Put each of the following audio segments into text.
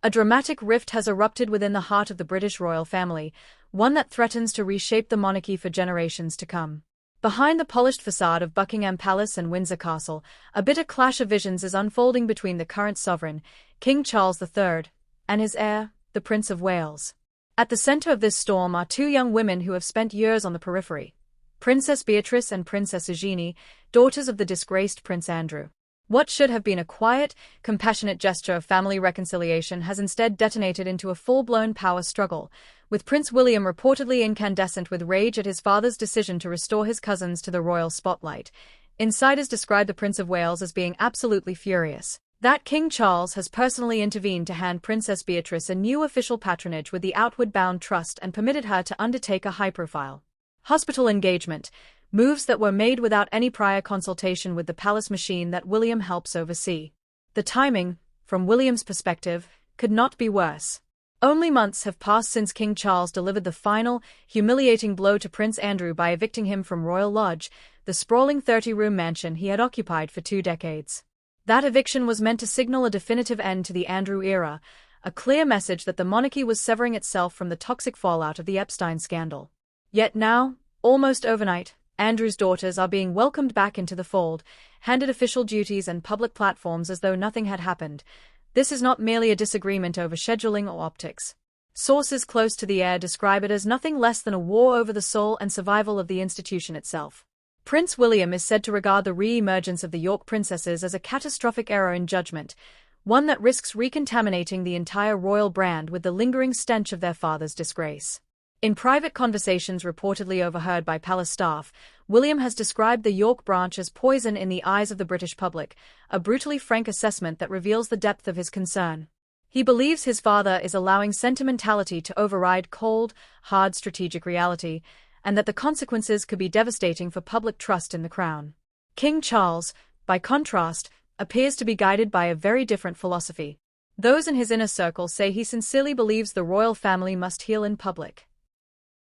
A dramatic rift has erupted within the heart of the British royal family, one that threatens to reshape the monarchy for generations to come. Behind the polished facade of Buckingham Palace and Windsor Castle, a bitter clash of visions is unfolding between the current sovereign, King Charles III, and his heir, the Prince of Wales. At the centre of this storm are two young women who have spent years on the periphery: Princess Beatrice and Princess Eugenie, daughters of the disgraced Prince Andrew. What should have been a quiet, compassionate gesture of family reconciliation has instead detonated into a full-blown power struggle, with Prince William reportedly incandescent with rage at his father's decision to restore his cousins to the royal spotlight. Insiders describe the Prince of Wales as being absolutely furious that King Charles has personally intervened to hand Princess Beatrice a new official patronage with the Outward Bound Trust and permitted her to undertake a high-profile hospital engagement, moves that were made without any prior consultation with the palace machine that William helps oversee. The timing, from William's perspective, could not be worse. Only months have passed since King Charles delivered the final, humiliating blow to Prince Andrew by evicting him from Royal Lodge, the sprawling 30-room mansion he had occupied for 2 decades. That eviction was meant to signal a definitive end to the Andrew era, a clear message that the monarchy was severing itself from the toxic fallout of the Epstein scandal. Yet now, almost overnight, Andrew's daughters are being welcomed back into the fold, handed official duties and public platforms as though nothing had happened. This is not merely a disagreement over scheduling or optics. Sources close to the heir describe it as nothing less than a war over the soul and survival of the institution itself. Prince William is said to regard the re-emergence of the York princesses as a catastrophic error in judgment, one that risks recontaminating the entire royal brand with the lingering stench of their father's disgrace. In private conversations reportedly overheard by palace staff, William has described the York branch as poison in the eyes of the British public, a brutally frank assessment that reveals the depth of his concern. He believes his father is allowing sentimentality to override cold, hard strategic reality, and that the consequences could be devastating for public trust in the crown. King Charles, by contrast, appears to be guided by a very different philosophy. Those in his inner circle say he sincerely believes the royal family must heal in public.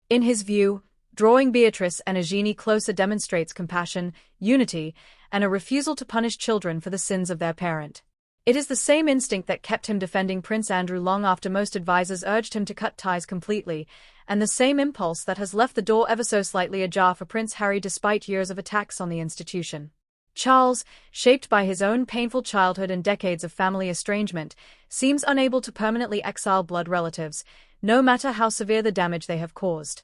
In his view, drawing Beatrice and Eugenie closer demonstrates compassion, unity, and a refusal to punish children for the sins of their parent. It is the same instinct that kept him defending Prince Andrew long after most advisors urged him to cut ties completely, and the same impulse that has left the door ever so slightly ajar for Prince Harry despite years of attacks on the institution. Charles, shaped by his own painful childhood and decades of family estrangement, seems unable to permanently exile blood relatives, no matter how severe the damage they have caused.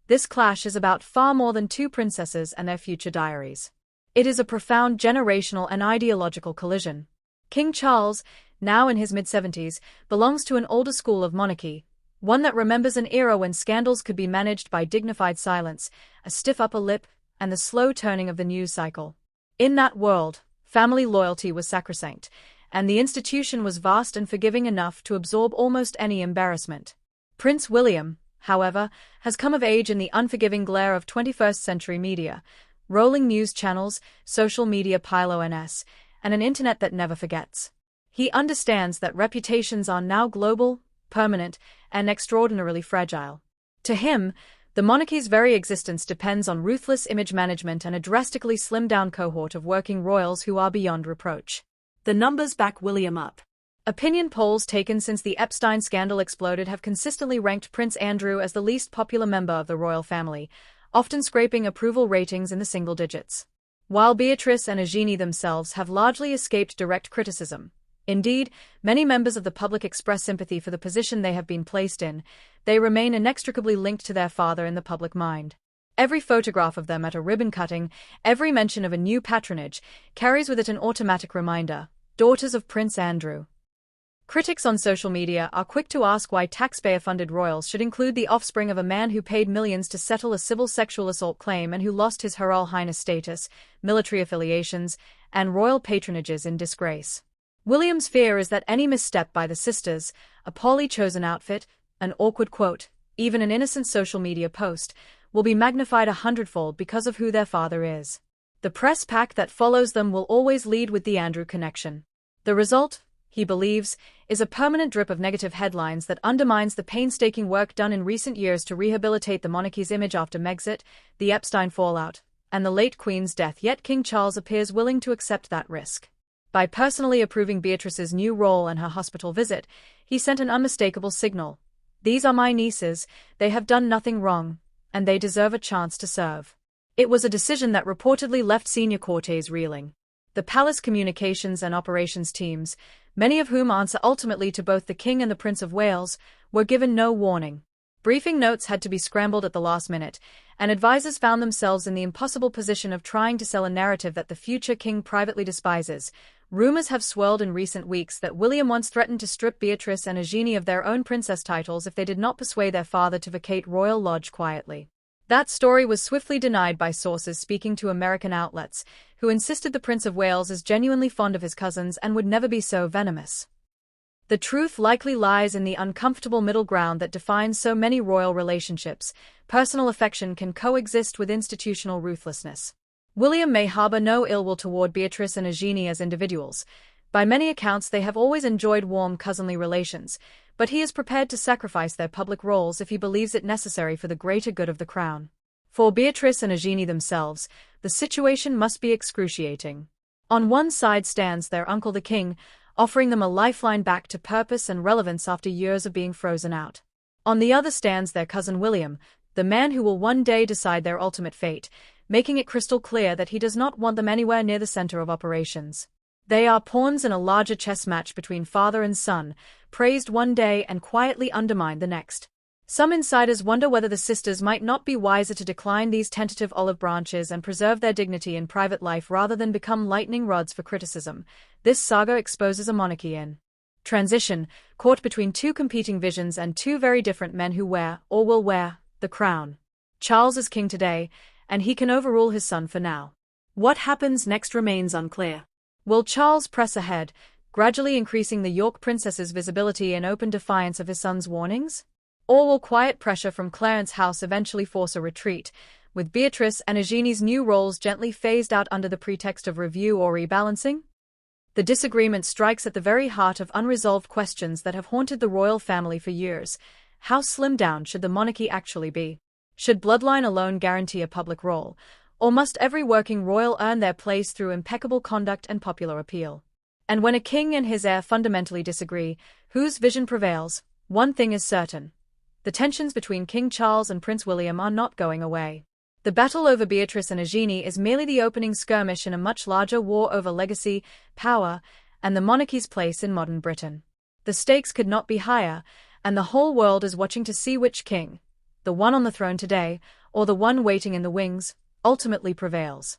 This clash is about far more than two princesses and their future diaries. It is a profound generational and ideological collision. King Charles, now in his mid-70s, belongs to an older school of monarchy, one that remembers an era when scandals could be managed by dignified silence, a stiff upper lip, and the slow turning of the news cycle. In that world, family loyalty was sacrosanct, and the institution was vast and forgiving enough to absorb almost any embarrassment. Prince William, however, has come of age in the unforgiving glare of 21st-century media, rolling news channels, social media pile-ons, and an internet that never forgets. He understands that reputations are now global, permanent, and extraordinarily fragile. To him, the monarchy's very existence depends on ruthless image management and a drastically slimmed-down cohort of working royals who are beyond reproach. The numbers back William up. Opinion polls taken since the Epstein scandal exploded have consistently ranked Prince Andrew as the least popular member of the royal family, often scraping approval ratings in the single digits. While Beatrice and Eugenie themselves have largely escaped direct criticism. Indeed, many members of the public express sympathy for the position they have been placed in. They remain inextricably linked to their father in the public mind. Every photograph of them at a ribbon cutting, every mention of a new patronage, carries with it an automatic reminder: daughters of Prince Andrew. Critics on social media are quick to ask why taxpayer-funded royals should include the offspring of a man who paid millions to settle a civil sexual assault claim and who lost his Her Royal Highness status, military affiliations, and royal patronages in disgrace. William's fear is that any misstep by the sisters, a poorly chosen outfit, an awkward quote, even an innocent social media post, will be magnified 100-fold because of who their father is. The press pack that follows them will always lead with the Andrew connection. The result, he believes, is a permanent drip of negative headlines that undermines the painstaking work done in recent years to rehabilitate the monarchy's image after Megxit, the Epstein fallout, and the late Queen's death. Yet King Charles appears willing to accept that risk. By personally approving Beatrice's new role and her hospital visit, he sent an unmistakable signal. These are my nieces, they have done nothing wrong, and they deserve a chance to serve. It was a decision that reportedly left senior courtiers reeling. The palace communications and operations teams, many of whom answer ultimately to both the King and the Prince of Wales, were given no warning. Briefing notes had to be scrambled at the last minute, and advisors found themselves in the impossible position of trying to sell a narrative that the future king privately despises. Rumors have swirled in recent weeks that William once threatened to strip Beatrice and Eugenie of their own princess titles if they did not persuade their father to vacate Royal Lodge quietly. That story was swiftly denied by sources speaking to American outlets, who insisted the Prince of Wales is genuinely fond of his cousins and would never be so venomous. The truth likely lies in the uncomfortable middle ground that defines so many royal relationships. Personal affection can coexist with institutional ruthlessness. William may harbor no ill will toward Beatrice and Eugenie as individuals. By many accounts they have always enjoyed warm cousinly relations, but he is prepared to sacrifice their public roles if he believes it necessary for the greater good of the crown. For Beatrice and Eugenie themselves, the situation must be excruciating. On one side stands their uncle the king, offering them a lifeline back to purpose and relevance after years of being frozen out. On the other stands their cousin William, the man who will one day decide their ultimate fate, making it crystal clear that he does not want them anywhere near the center of operations. They are pawns in a larger chess match between father and son, praised one day and quietly undermined the next. Some insiders wonder whether the sisters might not be wiser to decline these tentative olive branches and preserve their dignity in private life rather than become lightning rods for criticism. This saga exposes a monarchy in transition, caught between two competing visions and two very different men who wear, or will wear, the crown. Charles is king today, and he can overrule his son for now. What happens next remains unclear. Will Charles press ahead, gradually increasing the York princess's visibility in open defiance of his son's warnings? Or will quiet pressure from Clarence House eventually force a retreat, with Beatrice and Eugenie's new roles gently phased out under the pretext of review or rebalancing? The disagreement strikes at the very heart of unresolved questions that have haunted the royal family for years. How slimmed down should the monarchy actually be? Should bloodline alone guarantee a public role, or must every working royal earn their place through impeccable conduct and popular appeal? And when a king and his heir fundamentally disagree, whose vision prevails? One thing is certain. The tensions between King Charles and Prince William are not going away. The battle over Beatrice and Eugenie is merely the opening skirmish in a much larger war over legacy, power, and the monarchy's place in modern Britain. The stakes could not be higher, and the whole world is watching to see which king, the one on the throne today, or the one waiting in the wings, ultimately prevails.